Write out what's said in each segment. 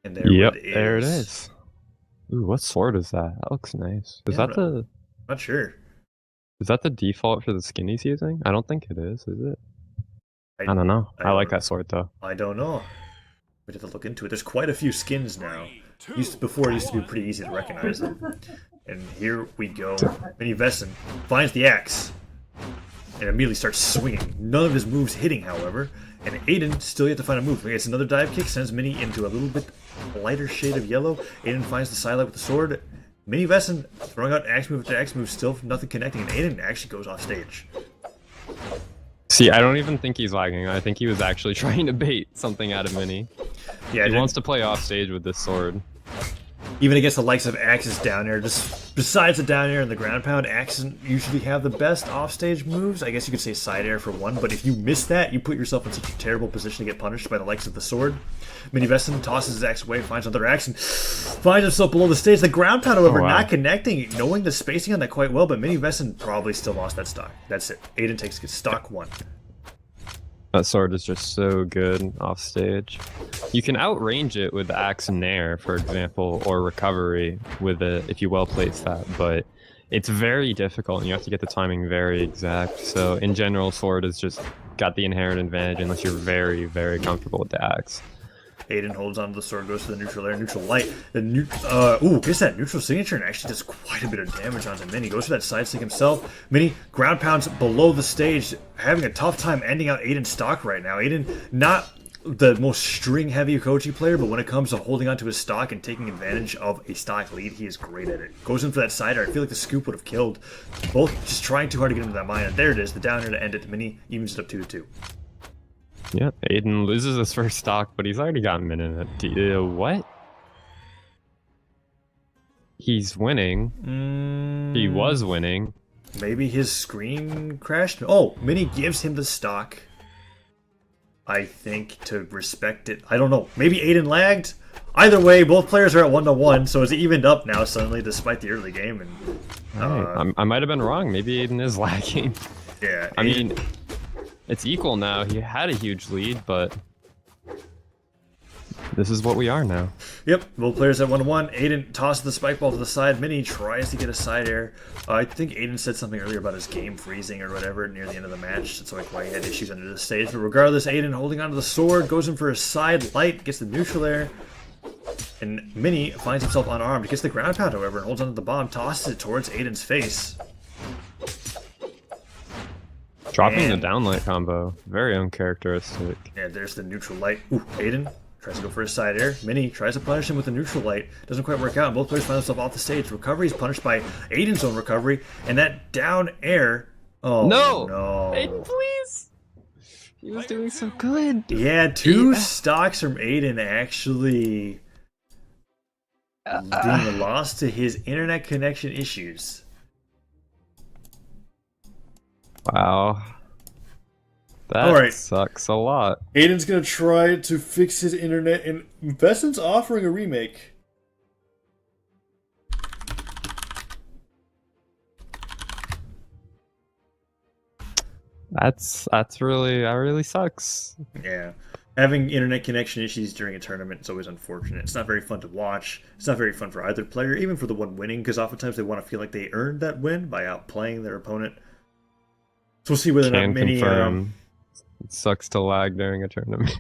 And there Yep, it is. there it is. Ooh, what sword is that? That looks nice. Is that the Not sure. is that the default for the skin he's using? I don't think it is it? I don't know. I like that sword though. I don't know. We'd have to look into it. There's quite a few skins now. Before it used to be pretty easy to recognize them. And here we go. MiniVessen finds the axe and immediately starts swinging. None of his moves hitting, however. And Aiden still yet to find a move. He gets another dive kick, sends Mini into a little bit lighter shade of yellow. Aiden finds the sidelight with the sword. MiniVessen throwing out axe move after axe move, still nothing connecting, and Aiden actually goes off stage. See, I don't even think he's lagging. I think he was actually trying to bait something out of Mini. Yeah, he wants to play off stage with this sword. Even against the likes of Axe's down air, just besides the down air and the ground pound, Axe doesn't usually have the best offstage moves. I guess you could say side air for one, but if you miss that, you put yourself in such a terrible position to get punished by the likes of the sword. MiniVessen tosses his axe away, finds another axe, and finds himself below the stage. The ground pound, however, not connecting, knowing the spacing on that quite well, but MiniVessen probably still lost that stock. That's it. Aiden takes stock one. That sword is just so good off stage. You can outrange it with axe and nair, for example, or recovery with it if you well place that, but it's very difficult and you have to get the timing very exact. So in general, sword has just got the inherent advantage unless you're very, very comfortable with the axe. Aiden holds onto the sword, goes to the neutral air, neutral light. The gets that neutral signature and actually does quite a bit of damage onto Mini. Goes for that side stick himself. Mini ground pounds below the stage, having a tough time ending out Aiden's stock right now. Aiden, not the most string-heavy Koji player, but when it comes to holding onto his stock and taking advantage of a stock lead, he is great at it. Goes in for that side air. I feel like the scoop would have killed. Both just trying too hard to get into that mine, and there it is, the down air to end it. Mini evens it up 2-2. Yep, Aiden loses his first stock, but he's already got Min in it. What? He's winning. He was winning. Maybe his screen crashed? Oh, Mini gives him the stock. I think to respect it. I don't know. Maybe Aiden lagged? Either way, both players are at 1-1, so it's evened up now suddenly despite the early game. And I might have been wrong. Maybe Aiden is lagging. Yeah. I mean, it's equal now. He had a huge lead, but this is what we are now. Yep, both players at 1-1. Aiden tosses the spike ball to the side. Mini tries to get a side air. I think Aiden said something earlier about his game freezing or whatever near the end of the match. That's like why he had issues under the stage. But regardless, Aiden holding onto the sword, goes in for a side light, gets the neutral air. And Mini finds himself unarmed. Gets the ground pound, however, and holds onto the bomb, tosses it towards Aiden's face. Dropping the downlight combo. Very uncharacteristic. Yeah, there's the neutral light. Ooh, Aiden tries to go for a side air. Mini tries to punish him with a neutral light. Doesn't quite work out, and both players find themselves off the stage. Recovery is punished by Aiden's own recovery, and that down air... Oh, no! Aiden, please! He was doing so good. Yeah, two stocks from Aiden actually being lost to his internet connection issues. Wow. That sucks a lot. Aiden's gonna try to fix his internet, and MiniVessen's offering a remake. That really sucks. Yeah. Having internet connection issues during a tournament is always unfortunate. It's not very fun to watch. It's not very fun for either player, even for the one winning, because oftentimes they want to feel like they earned that win by outplaying their opponent. So we'll see whether or not Mini... It sucks to lag during a tournament.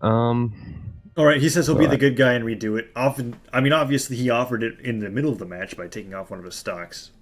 Alright, he says he'll be the good guy and redo it. Obviously he offered it in the middle of the match by taking off one of his stocks.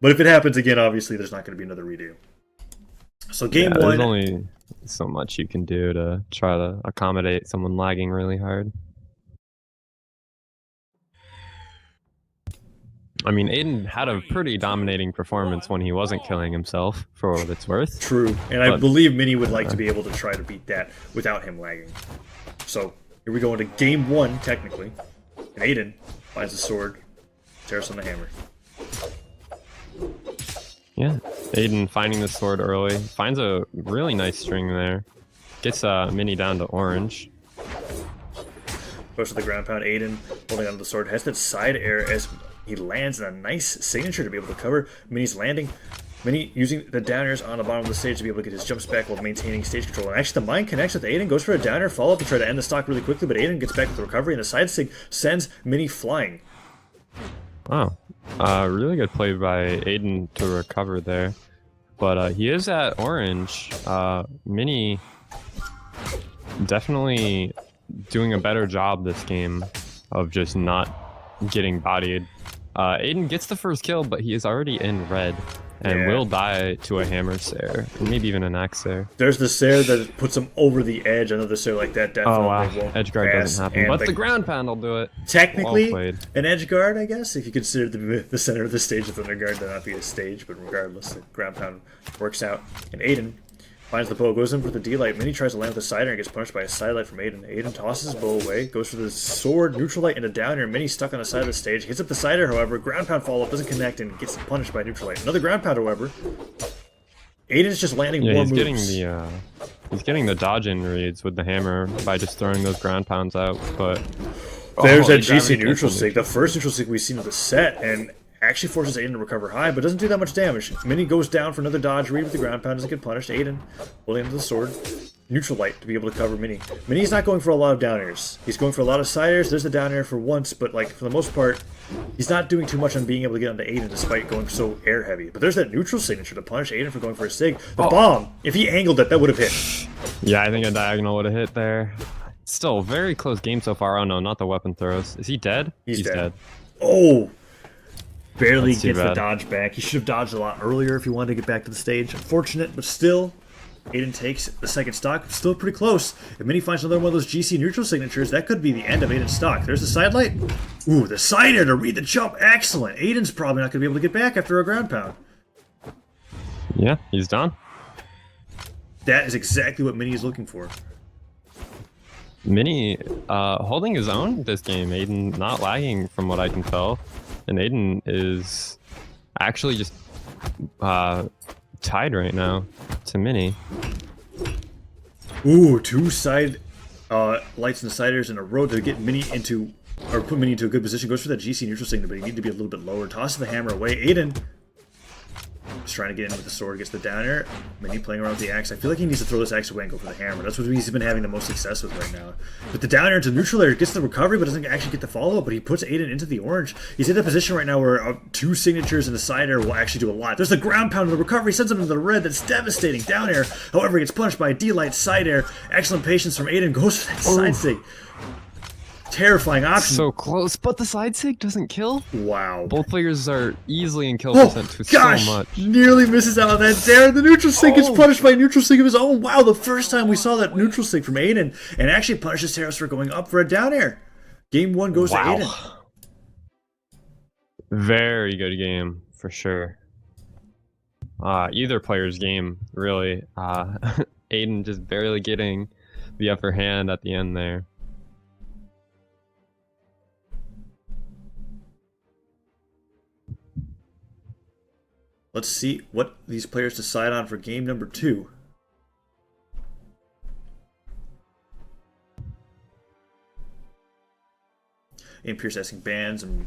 But if it happens again, obviously there's not going to be another redo. So game one... There's only so much you can do to try to accommodate someone lagging really hard. I mean, Aiden had a pretty dominating performance when he wasn't killing himself, for what it's worth. True, and I believe Mini would like to be able to try to beat that without him lagging. So, here we go into game one, technically. And Aiden finds the sword, Teros on the hammer. Yeah, Aiden finding the sword early, finds a really nice string there. Gets Mini down to orange. Goes to the ground pound, Aiden holding onto the sword, has that side air as he lands in a nice signature to be able to cover. Mini's landing. Mini using the downers on the bottom of the stage to be able to get his jumps back while maintaining stage control. And actually the mine connects with Aiden, goes for a downer, follow-up to try to end the stock really quickly, but Aiden gets back with the recovery, and the side sig sends Mini flying. Wow. Really good play by Aiden to recover there. But he is at orange. Mini definitely doing a better job this game of just not getting bodied. Aiden gets the first kill, but he is already in red and will die to a hammer Sair, maybe even an axe Sair. There's the Sair that puts him over the edge. Another Sair like that definitely won't Edgeguard pass. doesn't happen, but the ground pound will do it. Technically, an Edgeguard, I guess, if you consider the center of the stage of Thunderguard to not be a stage, but regardless, the ground pound works out. And Aiden finds the bow, goes in for the D-Light. Mini tries to land with the sider and gets punished by a sidelight from Aiden. Aiden tosses his bow away, goes for the sword, neutral light, and a downer. Mini stuck on the side of the stage. Hits up the sider, however. Ground pound follow-up doesn't connect and gets punished by neutral light. Another ground pound, however. Aiden's just landing more moves. He's getting the dodge-in reads with the hammer by just throwing those ground pounds out, but... There's that GC neutral sig, the first neutral sig we've seen of the set, and actually forces Aiden to recover high, but doesn't do that much damage. Mini goes down for another dodge read with the ground pound, doesn't get punished. Aiden holding onto the sword. Neutral light to be able to cover Mini. Mini's not going for a lot of down airs. He's going for a lot of side airs. There's the down air for once, but like for the most part, he's not doing too much on being able to get onto Aiden despite going so air heavy. But there's that neutral signature to punish Aiden for going for a sig. The bomb, if he angled it, that would have hit. Yeah, I think a diagonal would have hit there. Still, very close game so far. Oh no, not the weapon throws. Is he dead? He's dead. Oh! Barely gets the dodge back. He should have dodged a lot earlier if he wanted to get back to the stage. Unfortunate, but still, Aiden takes the second stock. Still pretty close. If Mini finds another one of those GC neutral signatures, that could be the end of Aiden's stock. There's the side light. Ooh, the side air to read the jump. Excellent. Aiden's probably not going to be able to get back after a ground pound. Yeah, he's done. That is exactly what Mini is looking for. Mini holding his own this game. Aiden not lagging from what I can tell. And Aiden is actually just tied right now to Mini. Ooh, two side lights and siders in a row to get Mini into, or put Mini into a good position. Goes for that GC neutral signal, but he needs to be a little bit lower. Tosses the hammer away. Aiden is trying to get in with the sword, gets the downer. Mini playing around with the axe. I feel like he needs to throw this axe away and go for the hammer. That's what he's been having the most success with right now. But the downer into neutral air gets the recovery, but doesn't actually get the follow-up. But he puts Aiden into the orange. He's in a position right now where two signatures and a side air will actually do a lot. There's the ground pound and the recovery sends him into the red. That's devastating. Down air, however, gets punished by a D-Light side air. Excellent patience from Aiden. Goes for that side sig. Terrifying option. So close, but the side sig doesn't kill? Wow. Both players are easily in kill percent to so much. Nearly misses out on that dare. The neutral sig gets punished by a neutral sig of his own. Wow, the first time we saw that neutral sig from Aiden, and actually punishes Teros for going up for a down air. Game 1 goes to Aiden. Very good game, for sure. Either player's game, really. Aiden just barely getting the upper hand at the end there. Let's see what these players decide on for game number 2. Aiden Pierce asking bans and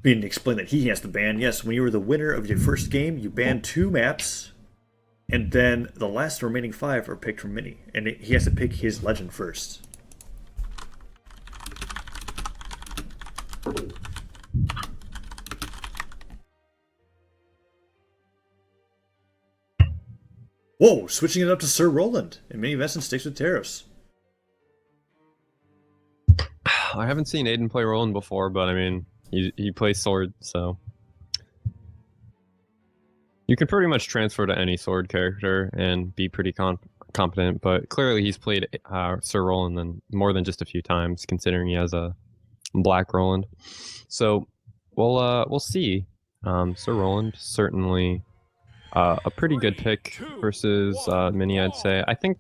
being explained that he has to ban. Yes, when you were the winner of your first game, you ban 2 maps, and then the last remaining 5 are picked from Mini, and he has to pick his legend first. Whoa, switching it up to Sir Roland, and MiniVessen sticks with Teros. I haven't seen Aiden play Roland before, but I mean, he plays sword, so you can pretty much transfer to any sword character and be pretty competent. But clearly, he's played Sir Roland more than just a few times, considering he has a black Roland. So we'll see. Sir Roland certainly. A pretty good pick versus Mini, I'd say. I think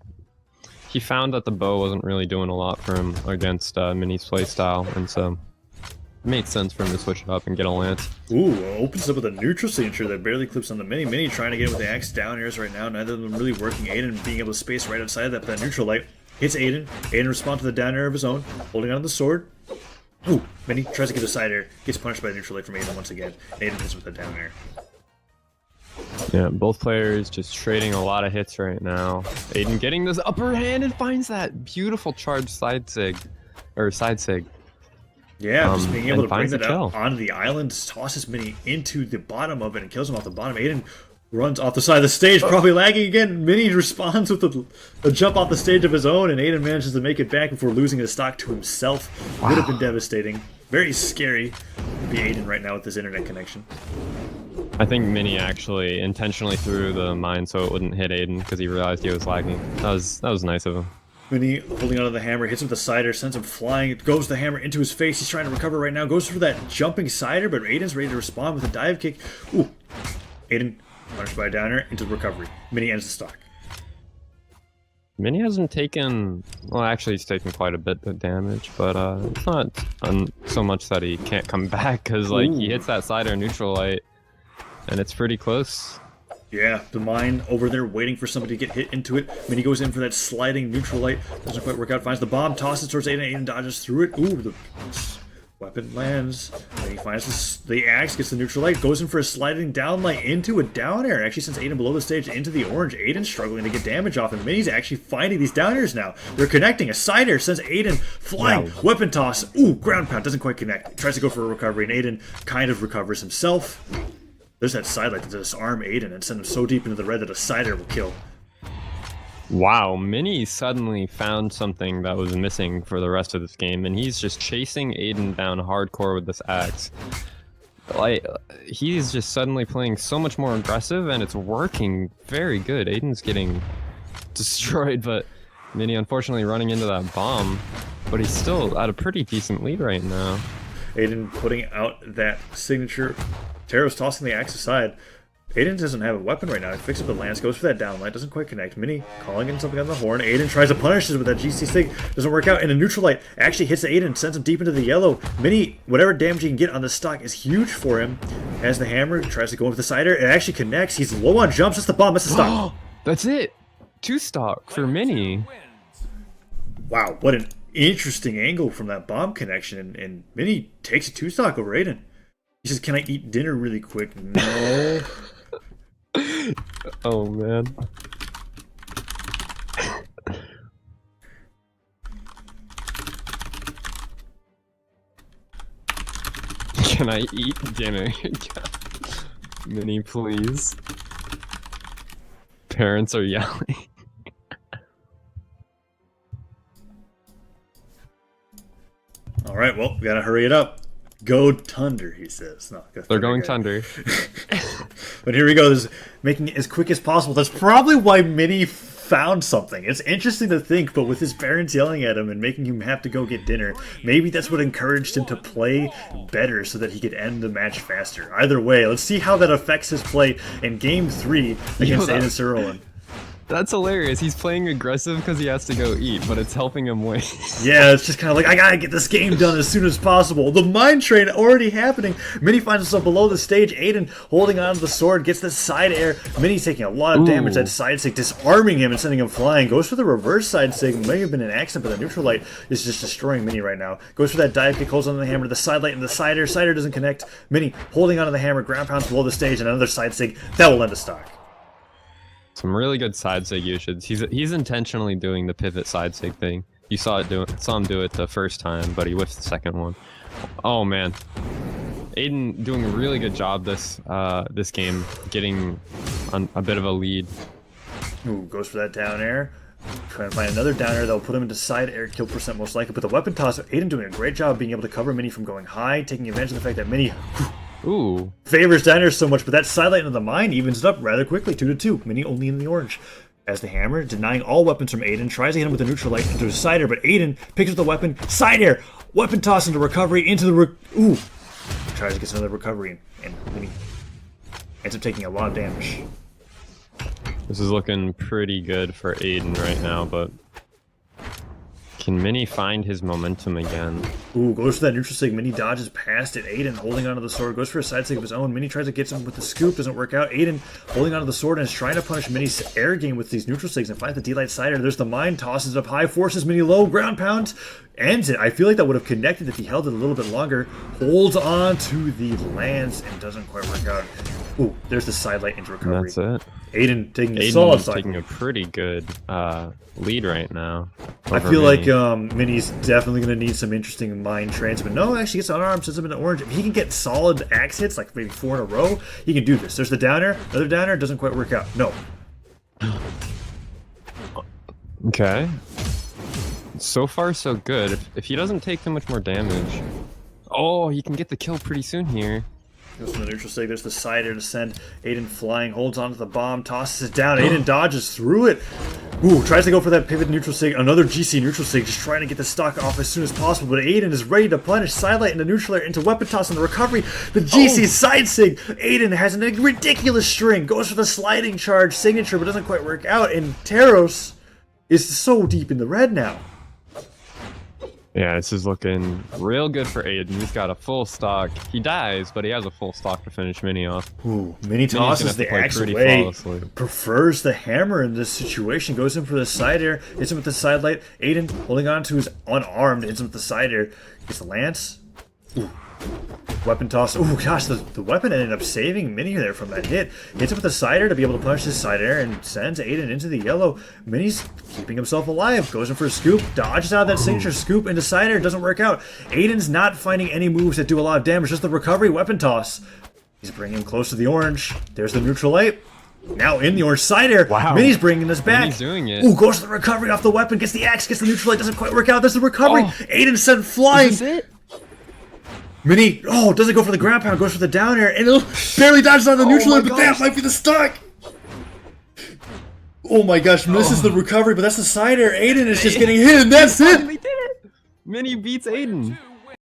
he found that the bow wasn't really doing a lot for him against Mini's playstyle, and so it made sense for him to switch it up and get a lance. Ooh, opens up with a neutral signature that barely clips on the Mini. Mini trying to get it with the axe down airs right now. Neither of them really working. Aiden being able to space right outside of that, but that neutral light hits Aiden. Aiden responds to the down air of his own, holding on to the sword. Ooh, Mini tries to get a side air, gets punished by the neutral light from Aiden once again. Aiden hits with the down air. Yeah, both players just trading a lot of hits right now. Aiden getting this upper hand and finds that beautiful charged side sig. Yeah, just being able to bring finds that the out kill. onto the island, tosses Mini into the bottom of it and kills him off the bottom. Aiden runs off the side of the stage, probably lagging again. Mini responds with a jump off the stage of his own, and Aiden manages to make it back before losing his stock to himself. Would have been devastating. Very scary to be Aiden right now with this internet connection. I think Mini actually intentionally threw the mine so it wouldn't hit Aiden because he realized he was lagging. That was nice of him. Mini holding onto the hammer, hits him with the cider, sends him flying. It goes the hammer into his face. He's trying to recover right now. Goes for that jumping cider, but Aiden's ready to respond with a dive kick. Ooh. Aiden punished by a downer into the recovery. Mini ends the stock. Mini hasn't taken... Well, actually, he's taken quite a bit of damage, but it's not so much that he can't come back because, like, he hits that cider neutral light, and it's pretty close. Yeah, the mine over there waiting for somebody to get hit into it. Mini goes in for that sliding neutral light. Doesn't quite work out. Finds the bomb, tosses towards Aiden. Aiden dodges through it. Ooh, the weapon lands. And he finds the axe, gets the neutral light, goes in for a sliding down light into a down air. Actually sends Aiden below the stage into the orange. Aiden's struggling to get damage off him. Mini's actually finding these down airs now. They're connecting. A cider sends Aiden flying. Wow. Weapon toss. Ooh, ground pound. Doesn't quite connect. Tries to go for a recovery, and Aiden kind of recovers himself. There's that side light to disarm Aiden and send him so deep into the red that a cider will kill. Wow, Mini suddenly found something that was missing for the rest of this game, and he's just chasing Aiden down hardcore with this axe. Like, he's just suddenly playing so much more aggressive, and it's working very good. Aiden's getting destroyed, but Mini unfortunately running into that bomb, but he's still at a pretty decent lead right now. Aiden putting out that signature. Teros tossing the axe aside. Aiden doesn't have a weapon right now. He picks up the lance, goes for that downlight, doesn't quite connect. Mini calling in something on the horn. Aiden tries to punish it with that GCS thing. Doesn't work out. And a neutral light actually hits Aiden, sends him deep into the yellow. Mini, whatever damage he can get on the stock is huge for him. Has the hammer, tries to go in with the cider. It actually connects. He's low on jumps. That's the bomb. That's the stock. That's it. 2 stock for Mini. Wow, what an interesting angle from that bomb connection. And Mini takes a 2 stock over Aiden. He says, "Can I eat dinner really quick?" No. Oh, man. Can I eat dinner? Mini, please. Parents are yelling. Alright, well, we gotta hurry it up. Go Thunder, he says. No, They're going Thunder. But here we go. This is making it as quick as possible. That's probably why Mini found something. It's interesting to think, but with his parents yelling at him and making him have to go get dinner, maybe that's what encouraged him to play better so that he could end the match faster. Either way, let's see how that affects his play in Game 3 against Aiden Sir Roland. That's hilarious. He's playing aggressive because he has to go eat, but it's helping him win. Yeah, it's just kind of like, I gotta get this game done as soon as possible. The mine train already happening. Mini finds himself below the stage. Aiden holding on to the sword, gets the side air. Mini's taking a lot of damage. That side sig disarming him and sending him flying. Goes for the reverse side sig. May have been an accident, but the neutral light is just destroying Mini right now. Goes for that dive kick, holds on to the hammer, the side light and the cider. Cider doesn't connect. Mini holding onto the hammer, ground pounds below the stage, and another side sig. That will end the stock. Some really good side sig usage. He's intentionally doing the pivot side sig thing. You saw him do it the first time, but he whiffed the second one. Oh man, Aiden doing a really good job this game, getting a bit of a lead. Ooh, goes for that down air. Trying to find another down air that'll put him into side air kill percent most likely. But the weapon toss, Aiden doing a great job of being able to cover Mini from going high, taking advantage of the fact that Mini favors down air so much, but that side light into the mine evens it up rather quickly, 2-2. Mini only in the orange. As the hammer, denying all weapons from Aiden, tries to hit him with a neutral light into his cider, but Aiden picks up the weapon, side air, weapon toss into recovery, into the tries to get another recovery, and Mini ends up taking a lot of damage. This is looking pretty good for Aiden right now, but can Mini find his momentum again? Ooh, goes for that neutral sig. Mini dodges past it. Aiden holding onto the sword. Goes for a side sig of his own. Mini tries to get him with the scoop. Doesn't work out. Aiden holding onto the sword and is trying to punish Mini's air game with these neutral sigs and finds the D-Light cider. There's the mine. Tosses it up high. Forces Mini low. Ground pound. Ends it. I feel like that would have connected if he held it a little bit longer. Holds on to the lance and doesn't quite work out. Ooh, there's the side light into And recovery. that's it. Aiden taking a solid Aiden's side. taking a pretty good lead right now. I over feel Mini. like Mini's definitely going to need some interesting mind trades, but no, actually gets unarmed, sends him into orange. If he can get solid axe hits, like maybe 4 in a row, he can do this. There's the downer, another downer, doesn't quite work out. No. Okay. So far, so good. If he doesn't take too much more damage, oh, he can get the kill pretty soon here. Goes from the neutral sig, there's the side air to send Aiden flying, holds onto the bomb, tosses it down. Aiden dodges through it. Ooh, tries to go for that pivot neutral sig, another GC neutral sig, just trying to get the stock off as soon as possible. But Aiden is ready to punish sidelight into neutral air, into weapon toss on the recovery. The GC side sig. Aiden has a ridiculous string, goes for the sliding charge signature, but doesn't quite work out. And Teros is so deep in the red now. Yeah, this is looking real good for Aiden. He's got a full stock. He dies, but he has a full stock to finish Mini off. Ooh, Mini tosses the axe away. Prefers the hammer in this situation. Goes in for the side air. Hits him with the side light. Aiden holding on to his unarmed. Hits him with the side air. Gets the lance. Ooh. Weapon toss. Oh gosh, the weapon ended up saving Mini there from that hit. Hits him with the side air to be able to punish his side air and sends Aiden into the yellow. Mini's keeping himself alive. Goes in for a scoop. Dodges out of that signature scoop into side air. Doesn't work out. Aiden's not finding any moves that do a lot of damage. Just the recovery weapon toss. He's bringing him close to the orange. There's the neutral light. Now in the orange side air. Wow. Mini's bringing us back. Mini's doing it. Ooh, goes to the recovery off the weapon. Gets the axe. Gets the neutral light. Doesn't quite work out. There's the recovery. Oh. Aiden sent flying. Is this it? Mini, doesn't go for the ground pound, goes for the down air, and barely dodges on the neutral air, but that might be the stock! Oh my gosh, misses the recovery, but that's the side air. Aiden is just getting hit, and that's it! Mini beats Aiden.